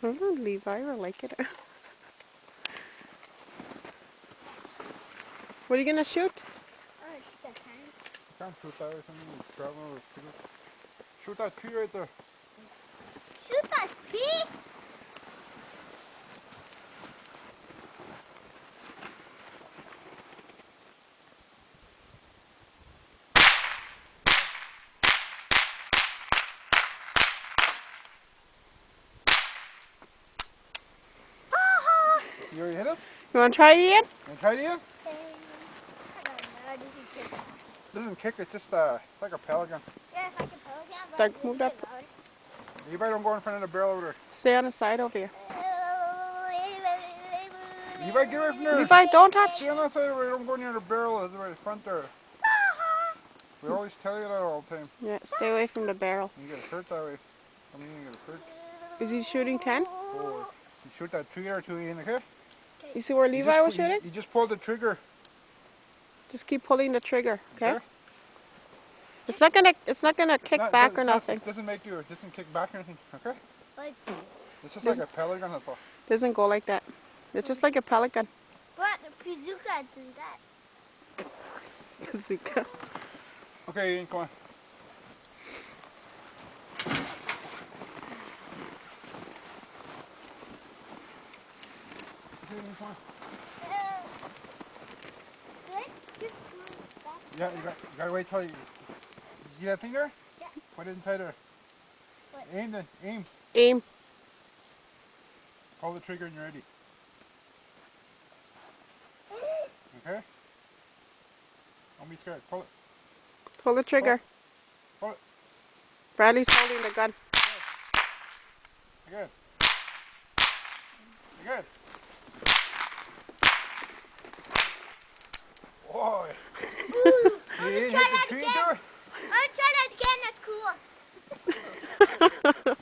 I don't know, Levi will like it. What are you gonna shoot? Can't shoot that or something. It's traveling over the trigger. Shoot that tree right there. Shoot that tree? You already hit it? You wanna try it again? You wanna try it again? Doesn't kick, it's just like a pellet gun. Yeah, it's like a pellet gun, but Doug, it move doesn't up. get loud. You better don't go in front of the barrel over there. Stay on the side over here. Levi, get away from there. Levi, don't touch. Stay on that side over there, don't go near the barrel, it's right in front there. We always tell you that all the time. Yeah, stay away from the barrel. You get hurt that way. I mean, you get hurt. Is he shooting 10? Oh, you shoot that tree or two in, okay? You see where Levi was shooting? You just pull the trigger. Just keep pulling the trigger, okay? It's not gonna kick back or nothing. It doesn't make you, it doesn't kick back or anything, okay? Like, It's just like a pellet gun, that's all. Doesn't go like that. It's just like a pellet gun. but the bazooka does that. Bazooka. Okay, Ian, come on. Yeah, you gotta wait till you see that thing there? Yeah. Put it inside there. What? Aim then, aim. Aim. Pull the trigger and you're ready. Okay? Don't be scared, pull it. Pull the trigger. Pull it. Bradley's holding the gun. Good. Good. Boy. You didn't hit the tree, do it? I'll try that again, that's cool.